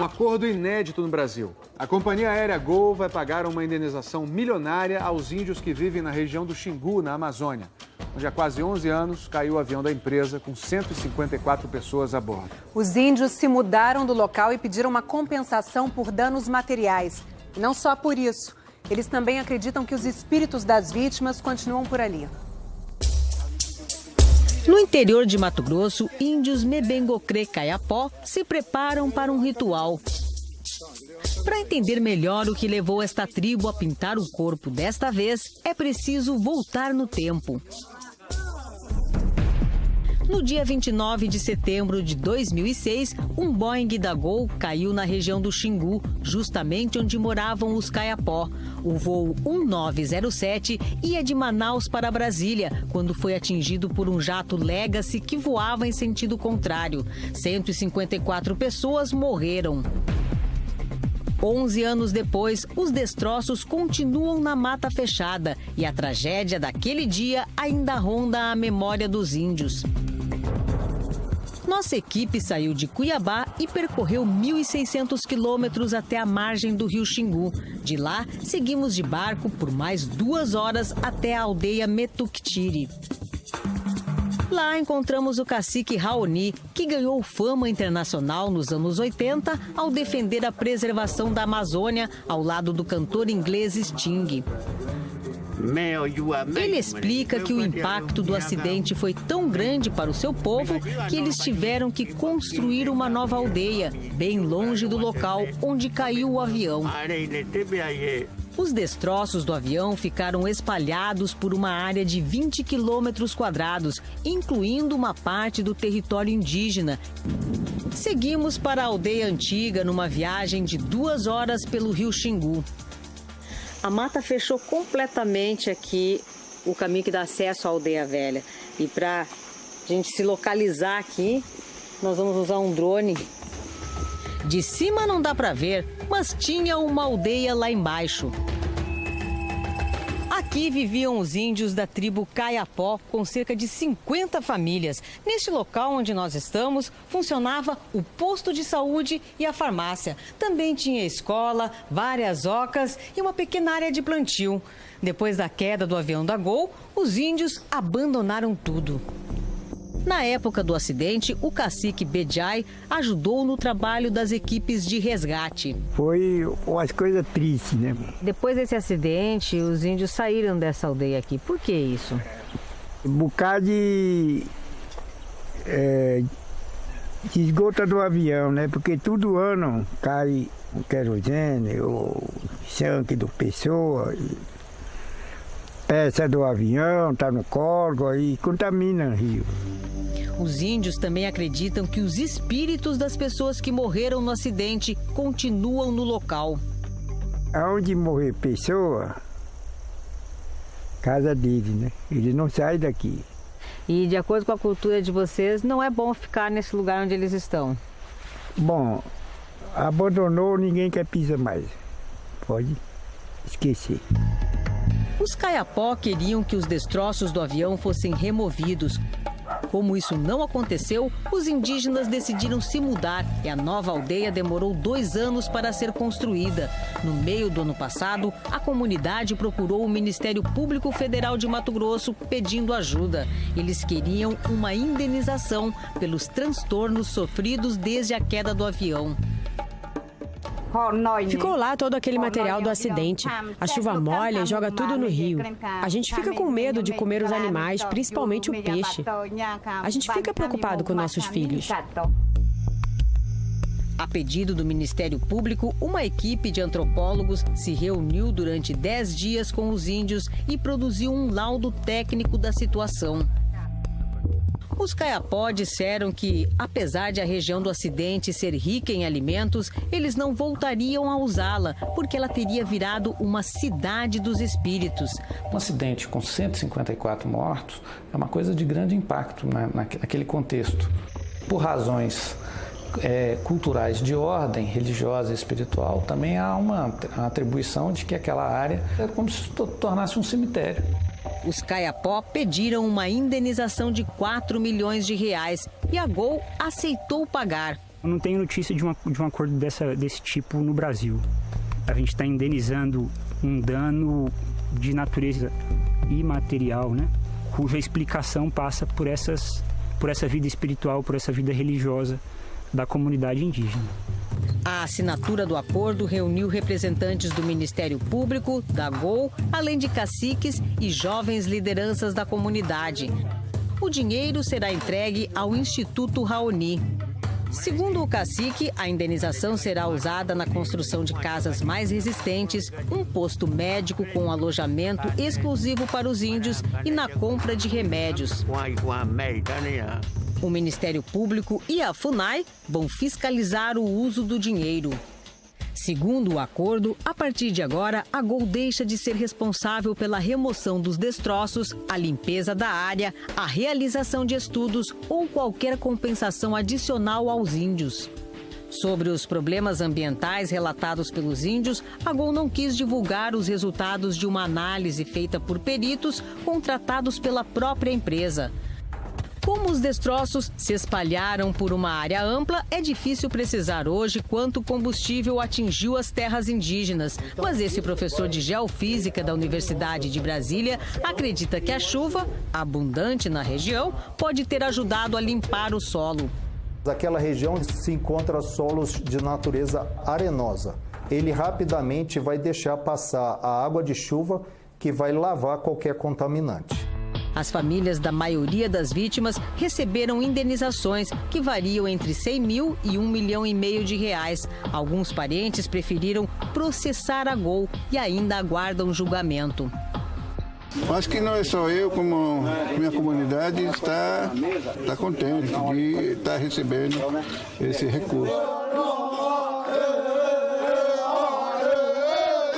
Um acordo inédito no Brasil. A companhia aérea Gol vai pagar uma indenização milionária aos índios que vivem na região do Xingu, na Amazônia, onde há quase 11 anos caiu o avião da empresa com 154 pessoas a bordo. Os índios se mudaram do local e pediram uma compensação por danos materiais. E não só por isso, eles também acreditam que os espíritos das vítimas continuam por ali. No interior de Mato Grosso, índios Mebengocré Caiapó se preparam para um ritual. Para entender melhor o que levou esta tribo a pintar o corpo desta vez, é preciso voltar no tempo. No dia 29 de setembro de 2006, um Boeing da Gol caiu na região do Xingu, justamente onde moravam os Caiapó. O voo 1907 ia de Manaus para Brasília, quando foi atingido por um jato Legacy que voava em sentido contrário. 154 pessoas morreram. 11 anos depois, os destroços continuam na mata fechada e a tragédia daquele dia ainda ronda a memória dos índios. Nossa equipe saiu de Cuiabá e percorreu 1.600 quilômetros até a margem do rio Xingu. De lá, seguimos de barco por mais 2 horas até a aldeia Metuktiri. Lá encontramos o cacique Raoni, que ganhou fama internacional nos anos 80 ao defender a preservação da Amazônia ao lado do cantor inglês Sting. Ele explica que o impacto do acidente foi tão grande para o seu povo que eles tiveram que construir uma nova aldeia, bem longe do local onde caiu o avião. Os destroços do avião ficaram espalhados por uma área de 20 quilômetros quadrados, incluindo uma parte do território indígena. Seguimos para a aldeia antiga numa viagem de 2 horas pelo rio Xingu. A mata fechou completamente aqui o caminho que dá acesso à aldeia velha. E para a gente se localizar aqui, nós vamos usar um drone. De cima não dá para ver, mas tinha uma aldeia lá embaixo. Aqui viviam os índios da tribo Caiapó, com cerca de 50 famílias. Neste local onde nós estamos, funcionava o posto de saúde e a farmácia. Também tinha escola, várias ocas e uma pequena área de plantio. Depois da queda do avião da Gol, os índios abandonaram tudo. Na época do acidente, o cacique Bejai ajudou no trabalho das equipes de resgate. Foi umas coisas tristes, né? Depois desse acidente, os índios saíram dessa aldeia aqui. Por que isso? Um bocado de esgota do avião, né? Porque todo ano cai o querosene, o sangue do pessoa, peça do avião, tá no córrego e contamina o rio. Os índios também acreditam que os espíritos das pessoas que morreram no acidente continuam no local. Aonde morrer pessoa, casa dele, né? Ele não sai daqui. E de acordo com a cultura de vocês, não é bom ficar nesse lugar onde eles estão? Bom, abandonou, ninguém quer pisar mais. Pode esquecer. Os Caiapó queriam que os destroços do avião fossem removidos. Como isso não aconteceu, os indígenas decidiram se mudar e a nova aldeia demorou 2 anos para ser construída. No meio do ano passado, a comunidade procurou o Ministério Público Federal de Mato Grosso pedindo ajuda. Eles queriam uma indenização pelos transtornos sofridos desde a queda do avião. Ficou lá todo aquele material do acidente. A chuva molha e joga tudo no rio. A gente fica com medo de comer os animais, principalmente o peixe. A gente fica preocupado com nossos filhos. A pedido do Ministério Público, uma equipe de antropólogos se reuniu durante 10 dias com os índios e produziu um laudo técnico da situação. Os Caiapó disseram que, apesar de a região do acidente ser rica em alimentos, eles não voltariam a usá-la, porque ela teria virado uma cidade dos espíritos. Um acidente com 154 mortos é uma coisa de grande impacto naquele contexto. Por razões culturais de ordem religiosa e espiritual, também há uma atribuição de que aquela área é como se tornasse um cemitério. Os Caiapó pediram uma indenização de R$ 4 milhões e a Gol aceitou pagar. Eu não tenho notícia de um acordo desse tipo no Brasil. A gente está indenizando um dano de natureza imaterial, né? Cuja explicação passa por essa vida espiritual, por essa vida religiosa da comunidade indígena. A assinatura do acordo reuniu representantes do Ministério Público, da GOL, além de caciques e jovens lideranças da comunidade. O dinheiro será entregue ao Instituto Raoni. Segundo o cacique, a indenização será usada na construção de casas mais resistentes, um posto médico com alojamento exclusivo para os índios e na compra de remédios. O Ministério Público e a FUNAI vão fiscalizar o uso do dinheiro. Segundo o acordo, a partir de agora, a GOL deixa de ser responsável pela remoção dos destroços, a limpeza da área, a realização de estudos ou qualquer compensação adicional aos índios. Sobre os problemas ambientais relatados pelos índios, a GOL não quis divulgar os resultados de uma análise feita por peritos contratados pela própria empresa. Como os destroços se espalharam por uma área ampla, é difícil precisar hoje quanto combustível atingiu as terras indígenas. Mas esse professor de geofísica da Universidade de Brasília acredita que a chuva, abundante na região, pode ter ajudado a limpar o solo. Aquela região se encontra solos de natureza arenosa. Ele rapidamente vai deixar passar a água de chuva que vai lavar qualquer contaminante. As famílias da maioria das vítimas receberam indenizações que variam entre 100 mil e 1,5 milhão de reais. Alguns parentes preferiram processar a GOL e ainda aguardam julgamento. Acho que não é só eu, como minha comunidade está contente de estar recebendo esse recurso.